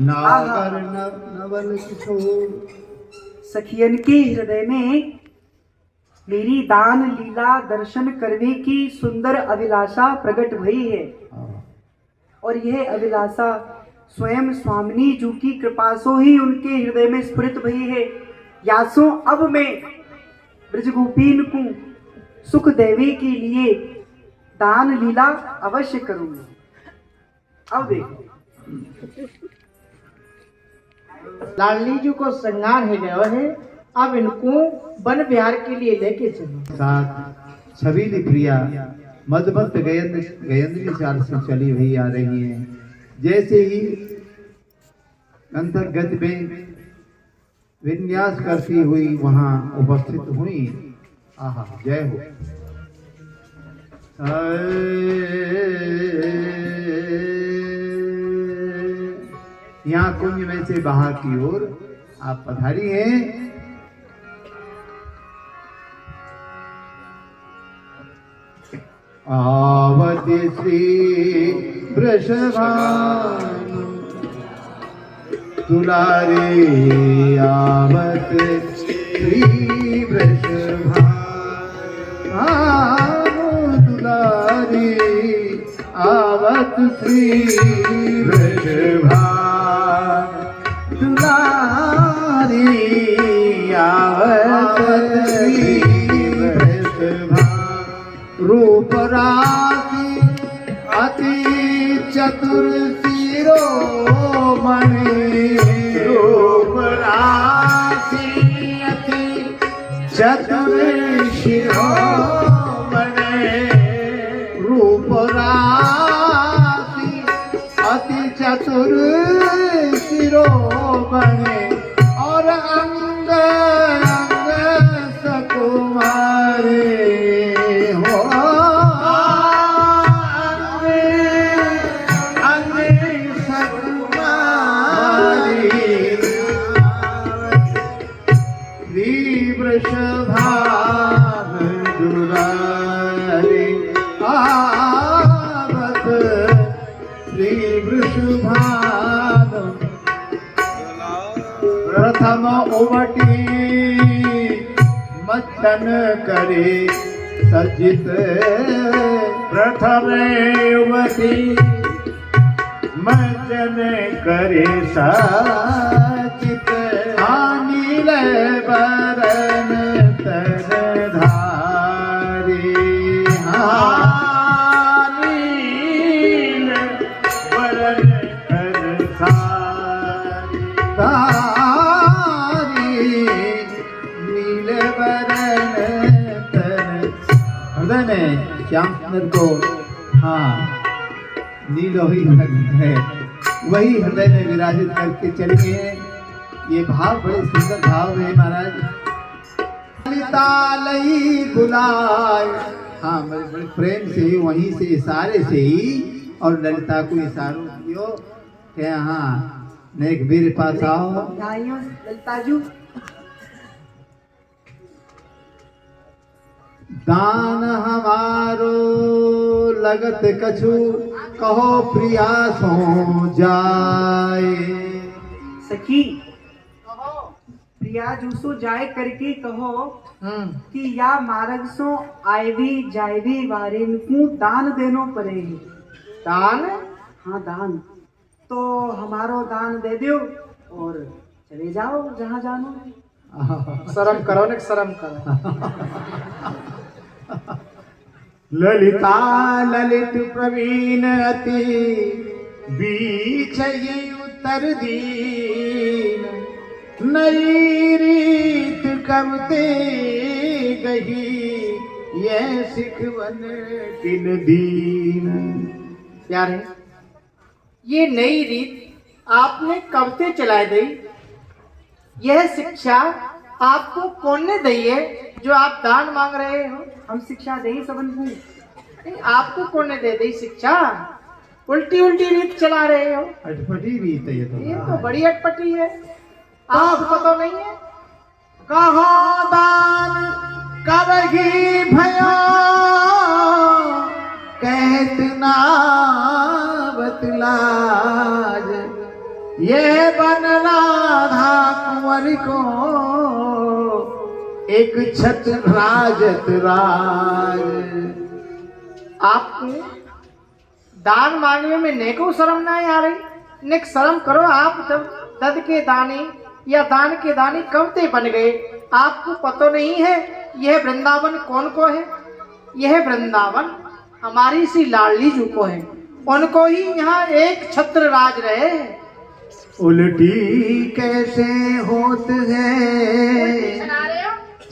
नागर नवल किशोर। सखियन के हृदय में मेरी दान लीला दर्शन करने की सुंदर अभिलाषा प्रकट हुई है और यह अभिलाषा स्वयं स्वामिनी जी की कृपा से ही उनके हृदय में स्फुरित हुई है। यासो अब मैं ब्रजगोपीन को सुख देवी के लिए दान लीला अवश्य करूंगी। अब देखो लाडली जी को श्रृंगार है गया है, अब इनको वन विहार के लिए लेके चलो। साथ छबीली प्रिया मदमस्त गयंद्री चाल से चली हुई आ रही है। जैसे ही अंतर्गत में विन्यास करती हुई वहां उपस्थित हुई। आहा जय हो। यहाँ कुंज में से बाहर की ओर आप पधारी हैं। आवति श्री वृषभानु दुलारी आवत श्री वृषभानु दुलारी आवत श्री वृषभानु दुलारी आवत श्री वृषभानु। रूप राशि अति चतुर शिरोमणि। रूप राशि अति चतुर शिरोमणि। रूप राशि अति चतुर शिरोमणि और अंग अंग सकुमारी हो। प्रथम उमटी मज्जन करे सज्जित। प्रथम उमटी मज्जन करे सज्जित। नील बरन तन धारी। नील बरन तन धारी। नील बरन तन हृदय में श्याम सुंदर को नीलो ही है वही हृदय में विराजित करके चलिए। ये भाव बड़े सुंदर भाव है महाराज। ललिता लई बुलाए। हाँ बड़े प्रेम से वहीं से इशारे से ही और ललिता को इशारों कियो क्या। हाँ नेक वीर पास आओ। ललिता जी दान हमारो लगत कछु कहो प्रिया सो जाए। सखी प्रिया जूसो जाए करके कहो कि या मार्ग सो आएवी जाएवी वारेन को दान देनो पड़ेगी। दान? हाँ दान। तो हमारो दान दे दो और चले जाओ जहाँ जानो। शर्म करो न शर्म करो। ललिता ललित प्रवीण अति बीच ये उत्तर दीन। नई रीत कबते गही ये सिखवन किन दीन। प्यारे ये नई रीत आपने कब से चला दी? यह शिक्षा आपको कौन ने दी है जो आप दान मांग रहे हो? हम शिक्षा दे सबन को। नहीं आपको कौन ने दे दी शिक्षा? उल्टी उल्टी रीत चला रहे हो। अटपटी रीत है ये तो बड़ी अटपटी है। आपको पता नहीं है? कहो दान करही भयो कहत ना बतलाज। यह बन राधा कुंवर को एक छत्र राजत राज। आपको दान मांगने में नेको शर्म नहीं आ रही? नेक शर्म करो। आप जब दद के दाने या दान के दाने कवते बन गए, आपको पता नहीं है यह वृंदावन कौन को है? यह वृंदावन हमारी सी लाडली जू को है, उनको ही यहाँ एक छत्र राज रहे। उल्टी कैसे होत है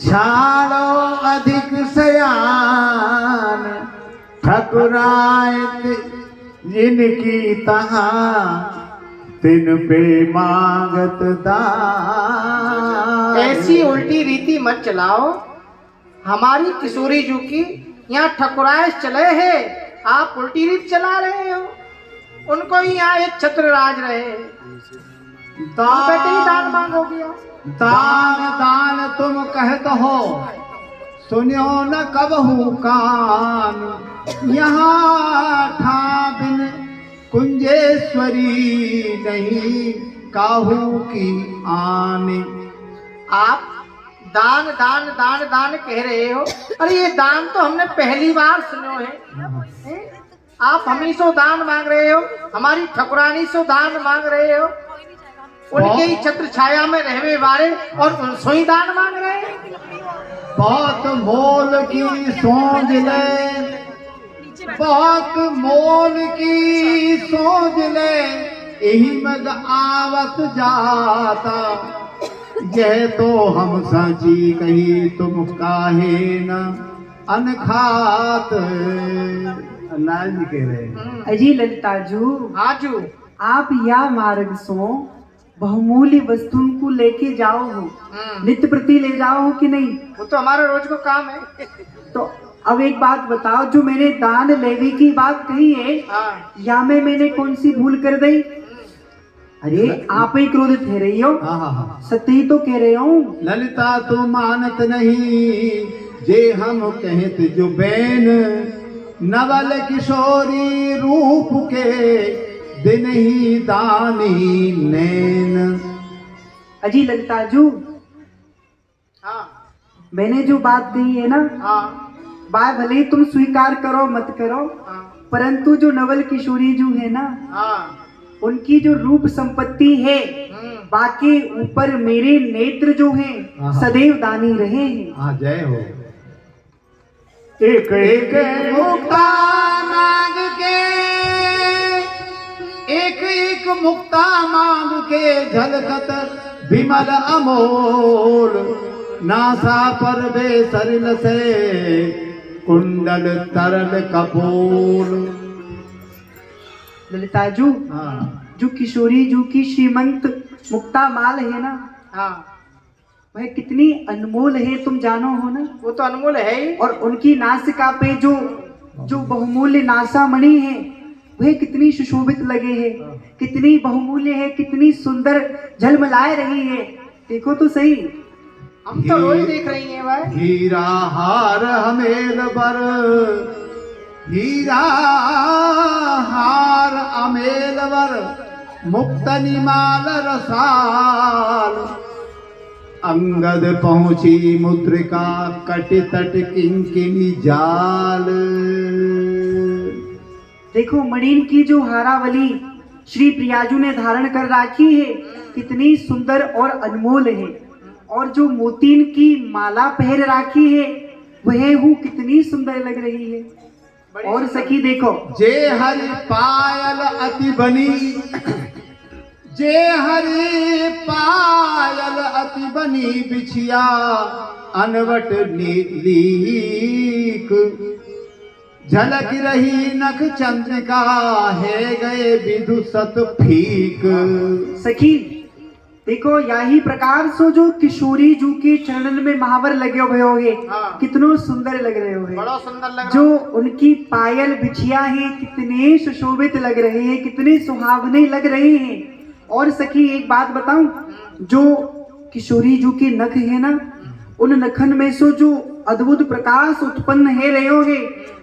छाड़ो अधिक सयान, ठकुरायत जिनकी तहा तिन पे मांगत दान। ऐसी उल्टी रीति मत चलाओ। हमारी किशोरी जू की यहाँ ठकुराए चले हैं, आप उल्टी रीत चला रहे हो। उनको ही यहाँ एक छत्र राज रहे। बेटे ही दान मांगोगे? दान दान तुम कहत हो, सुनियो न कबहू कान। यहाँ ठा बिन कुंजेश्वरी नहीं काहू की आने। आप दान दान दान दान कह रहे हो। अरे ये दान तो हमने पहली बार सुनो है। आप हमी सो दान मांग रहे हो, हमारी ठकुरानी सो दान मांग रहे हो। उनके ही छत्र छाया में रहने वाले और उनसो ही दान मांग रहे हैं। बहुत मोल की सोच ले, बहुत मोल की सोच ले, यही मग आवत जाता। यह तो हम साची कही तुम काहे न अनखात। लाल जी कह रहे हैं। अजी ललिताजू, आजू आप या मार्ग सो बहुमूल्य वस्तुओं को लेके जाओ हो, नित्य प्रति ले जाओ हो कि नहीं? वो तो हमारा रोज को काम है। तो अब एक बात बताओ, जो मैंने दान लेने की बात कही है, हाँ। या में मैंने कौन सी भूल कर दी? अरे आप ही क्रोधित हो रही हो। हाँ। सत्य ही तो कह रहे हो। ललिता तो मानत नहीं, जे हम कहत जो बैन। नवल किशोरी रूप के दिन ही दानी नैन। अजी ललिताजू, हाँ मैंने जो बात कही है ना, हाँ बात भले ही तुम स्वीकार करो मत करो, हाँ परंतु जो नवल किशोरी जो है ना, हाँ उनकी जो रूप संपत्ति है, बाकी ऊपर मेरे नेत्र जो हैं हाँ। सदैव दानी रहे हैं। हाँ जय हो। एक एक मुक्ता मांग के, एक एक मुक्ता मांग के झलकत विमल अमोल। नासा पर बेसरिल से कुंडल तरल कपोल। ललिताजू, हाँ जो किशोरी जू की श्रीमंत मुक्ता माल है ना, हाँ वह कितनी अनमोल है तुम जानो हो ना। वो तो अनमोल है ही। और उनकी नासिका पे जो बहुमूल्य नासा मणि है, वह कितनी सुशोभित लगे है, कितनी बहुमूल्य है, कितनी सुंदर झलमलाए रही है। देखो तो सही। हम तो रोज देख रही हैं भाई। हीरा हार हमेल बर, हीरा हार अमेल बर, मुक्तनि माल रसाल। अंगद पहुंची मुद्रिका, कटि तट किंकिनी जाल। देखो मणिन की जो हारावली श्री प्रियाजू ने धारण कर राखी है, कितनी सुंदर और अनमोल है। और जो मोतीन की माला पहन राखी है, वह वो कितनी सुंदर लग रही है। और सखी देखो, जे हरि पायल अति बनी, जे हरि पायल अति बनी, बिछिया अनवट लीक। झलक रही नख चंद्रिका, है गए विदु सत फीक। सखी देखो, यही प्रकार से जो किशोरी जू के चरणन में महावर लगे हुए होगे, हाँ। कितनो सुंदर लग रहे होगे। बड़ा सुंदर लग रहा। जो उनकी पायल बिछिया है, कितने सुशोभित लग रहे हैं, कितने सुहावने लग रहे हैं। और सखी एक बात बताऊं, जो किशोरी जू के नख है ना, उन नखन में से जो अद्भुत प्रकाश उत्पन्न है रहे होगे,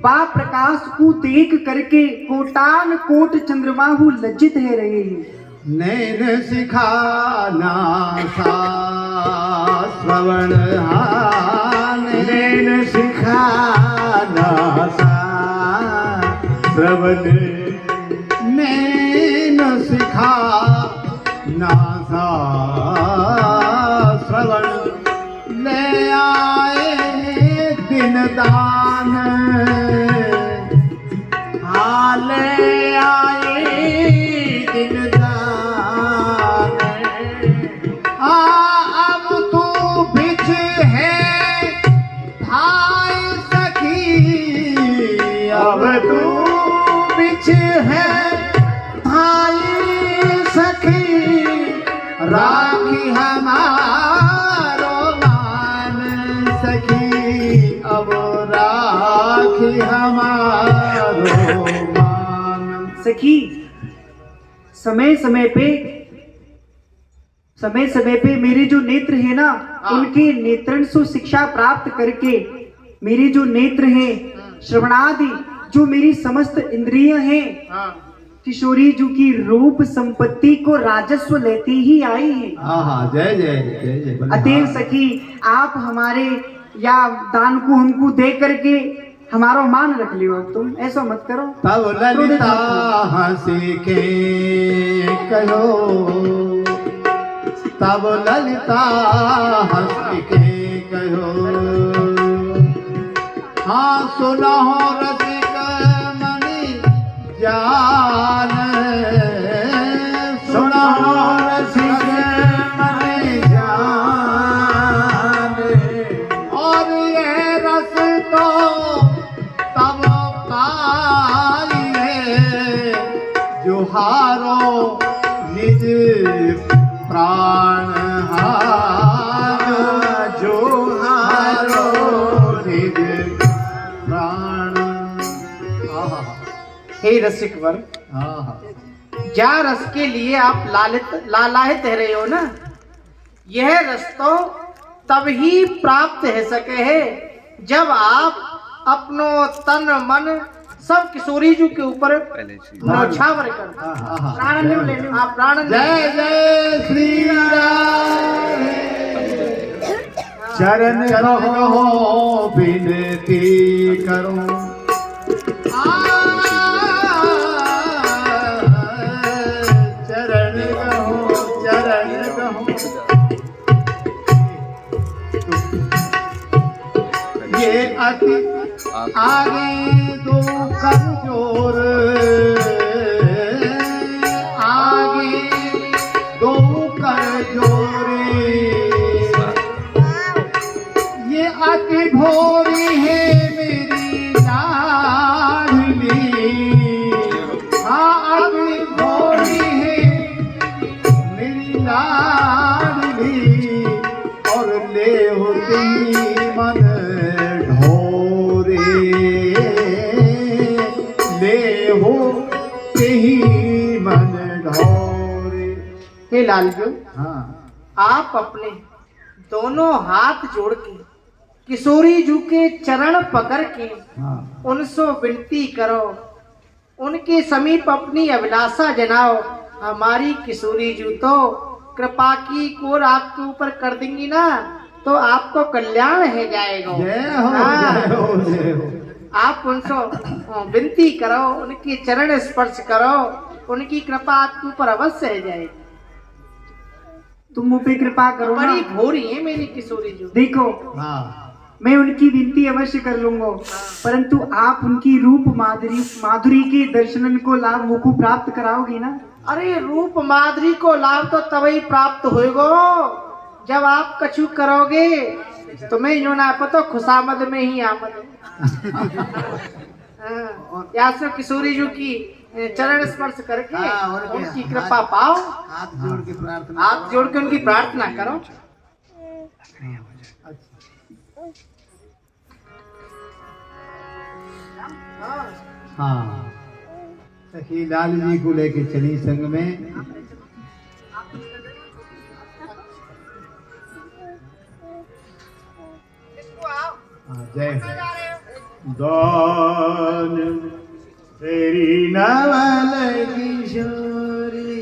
वह प्रकाश को देख करके कोटान कोट चंद्रमा लज्जित है रहे हैं। नैन सिखाना सा श्रवण नैन सिखाना सा श्रवण नैन सिखाना सा श्रवण ले आए दिन दान हाले आए दिन दान अब तू बिछ है भाई सखी अब तू बिछ है भाई सखी राखी हमारो मान सखी अब राखी हमारो मान सखी समय समय पे मेरे जो नेत्र है ना, उनके नेत्रन से शिक्षा प्राप्त करके मेरे जो नेत्र हैं, श्रवणादि जो मेरी समस्त इंद्रिय हैं, किशोरी जी की रूप संपत्ति को राजस्व लेती ही आई है। जय जय जय जय। अतएव सखी आप हमारे या दान को हमको दे करके हमारा मान रख लियो, तुम ऐसा मत करो। तब ललिता हंसी के कहो, तब ललिता हंसी के कहो, हाँ सुनो रसिक मणि जान, सुनो रसिक मणि जान, और ये रस तो तब पाइए जो हारो निज प्राण हारो, जो हारो निज प्राण। हे रसिक वर, जा रस के लिए आप लालायित रह रहे हो ना, यह रस तो तब ही प्राप्त है सके है जब आप अपनो तन मन सब किशोरी जी के ऊपर न्यौछावर कर प्राण ले लो। आप प्राण जय जय श्री राम। चरण कहो विनती करो, चरण कहो ये अति आगे दो कर जोर, आगे दो कर जोरे, ये अति भोरी है मेरी लाडली, हाँ अति भोरी है मेरी लाडली, और ले होती मन मन ढोरे। हे लालजू, हाँ आप अपने दोनों हाथ जोड़ के किशोरी जी के चरण पकड़ के उनसे विनती करो, उनके समीप अपनी अभिलाषा जनाओ। हमारी किशोरी जी तो कृपा की कोर आपके ऊपर कर देंगी ना, तो आपको कल्याण है जाएगा। जय हो, जय हो, जय हो। आप उनसे विनती करो, उनके चरण स्पर्श करो, उनकी कृपा आपके ऊपर अवश्य है जाएगी। तुम मुझ पे कृपा करो ना। बड़ी भोरी है मेरी किशोरी जी। देखो मैं उनकी विनती अवश्य कर लूंगा, परंतु आप उनकी रूप माधुरी के दर्शन को लाभ मुझको प्राप्त कराओगी ना। अरे रूप माधुरी को लाभ तो तभी प्राप्त होएगा जब आप कछु करोगे। तुम्हें जो ना पता खुशामद में ही आमद। या से किशोरी जी की चरण स्पर्श करके उनकी कृपा पाओ, हाथ जोड़ के प्रार्थना, हाथ जोड़ के उनकी प्रार्थना करो। हाँ सखी लाल जी को लेके चली संग में। जय दान तेरी नवल किशोरी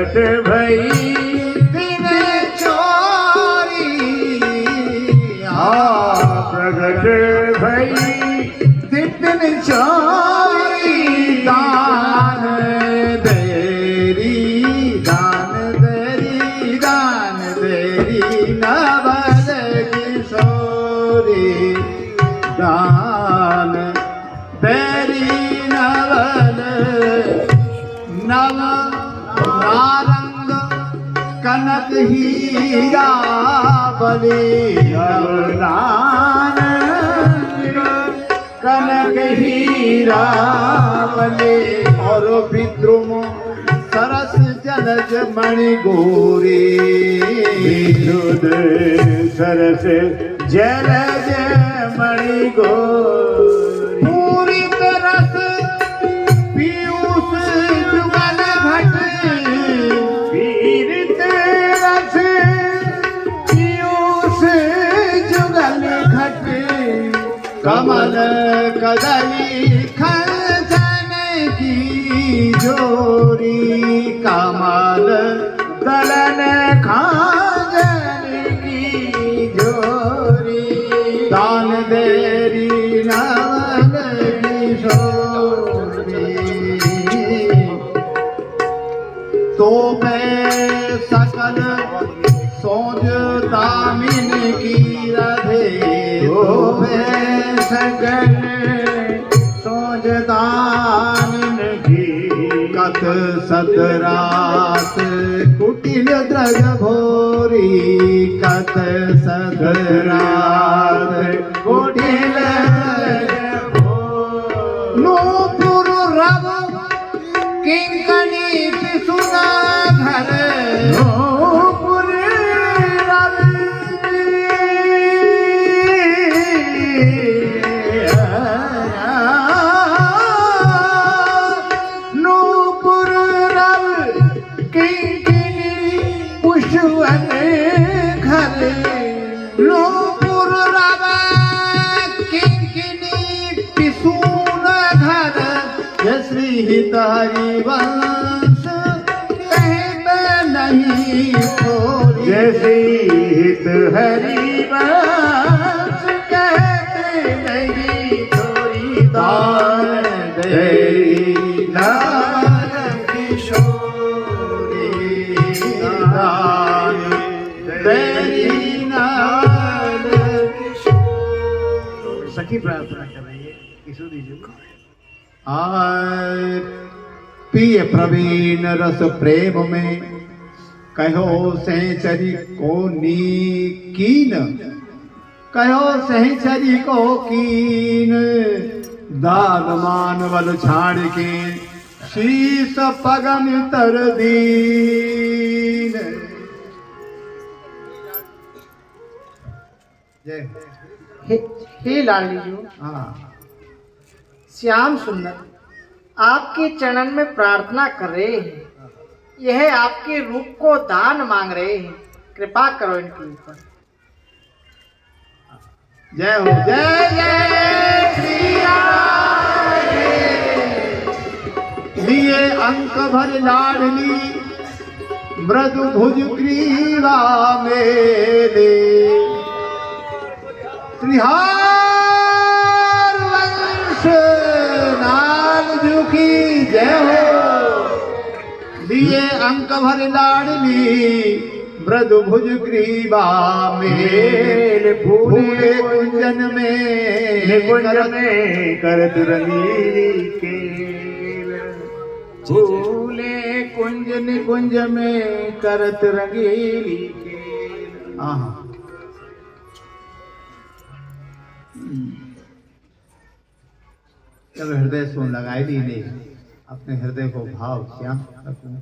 प्रगट भई दिन चोरी प्रगट भई दिन चोरी दान देरी नवल किशोरी दान देरी नवल नव नारंग कनक हीरा बलि नवनान कनक हीरा बलि और विद्रुम सरस जलज मणि गोरी विद्युत सरस जलज मणि गोरी पूरी तरस पीयूष जुगल घट वीर रस पीयूष जुगल घट कमल कदली खंजन की जोरी कमल दलन खाजन की जोरी दान देरी नवल किशोरी तो मैं सकल सोज दामिन की रधे तो मैं सकल सोज दामिन की कत सतरात कुटिल द्रज भोरी कत सतरात कुटिल द्रज भोरी नूपुर रव किंकणी सुना घर नूपुर रव नूपुर रव किंकणी पुष्पन घर नूपुर रव किंकणी पिसून घर श्री हित हरिवंश कहते नहीं थोड़ी जैसे हित हरिवंश कहते नहीं थोड़ी दान देरी नवल किशोरी दान देरी नवल किशोरी सखी प्रार्थना कर रही है किशोरी जी को पिय प्रवीण रस प्रेम में कहो सहचरी को कीन कहो सहचरी को कीन दान मानवल छाड़ के शीस पगन तर दीन जय हे लाडली जी, हाँ श्याम सुंदर आपके चरण में प्रार्थना कर रहे हैं। यह आपके रूप को दान मांग रहे हैं, कृपा करो इनके ऊपर। जय हो जय जय श्री राम लिए अंक भर लाडली मृदु भुज ग्रीवा मेले श्रीहार वंश नाल जुखी जय हो लिए अंक भर लाडली मृदु भुज ग्रीवा मेल फूले कुंजन में करत रंगीली केल फूले कुंज निकुंज में करत रंगीली केल। जब हृदय सुन लगाई ली नहीं अपने हृदय को भाव श्याम रखूं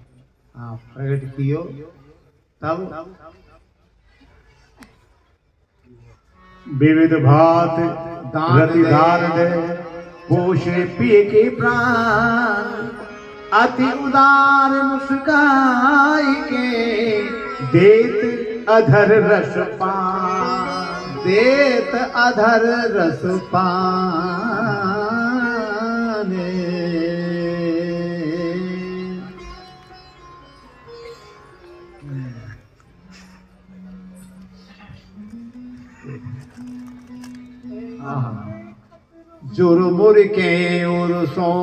हाँ प्रकट कियो तब विविध भात दान रति दे। दान दे पोषे पिए के प्राण अति उदार मुस्काई के देत अधर रस पान देत अधर रस पाने जुरमुर के उर्सों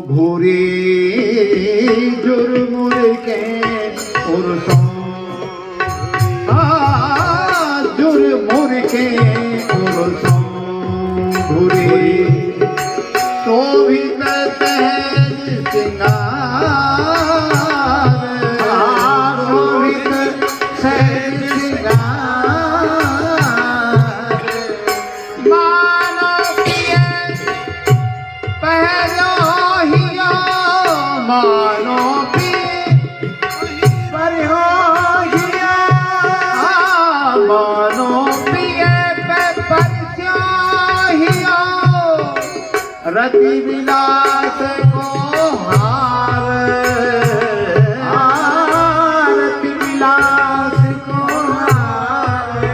घूरी, जुरमुर के उर्सों, जुरमुर के उर्सों घूरी, तो भी सहज सिंगार, तो भी सहज सिंगार, मानो पिए पहलो हिया, मानो पिए पहलो हिया, मानो पिए परस्यो हिया, रति विलास को हार, रति विलास को हार,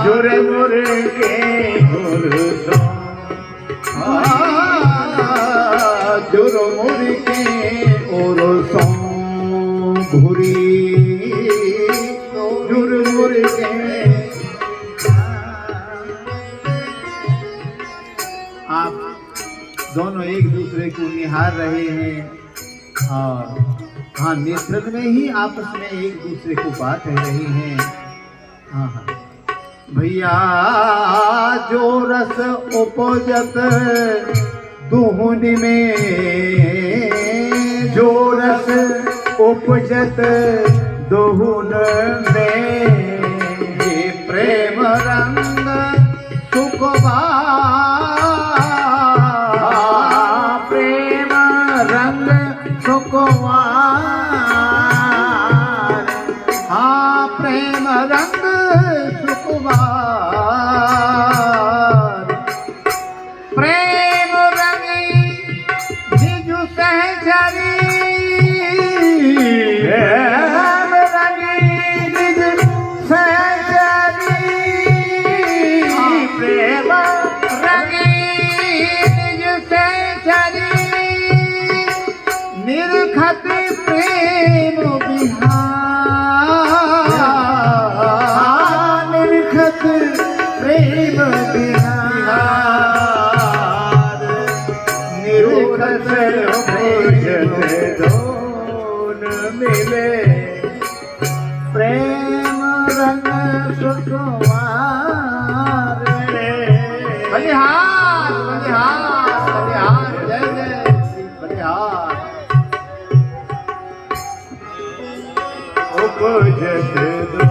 जुरमुर के उर्सों, जुरमुर के उर्सों घूरी, जुरमुर के। आप दोनों एक दूसरे को निहार रहे हैं और हाँ, नेत्र में ही आपस में एक दूसरे को बात कह रही हैं। हाँ हाँ भैया, जो रस उपजत दुहुन में, जो रस उपजत दुहुन में, ये प्रेम रंग सुखवार, प्रेम रंग सुखवार, हाँ प्रेम रंग सुखवार, प्रेम रंगी जिजु सहचरी, प्रेम रंगी जिजु सहचरी, प्रेम रंगी जिजु सहचरी, निरखत प्रेम बिहार, निरखत प्रेम बिहार, निरखत प्रेम दोन मिले, प्रेम रंग सुकुमार। बलिहार बलिहार बलिहार, जय जय बलिहार। उपजत दो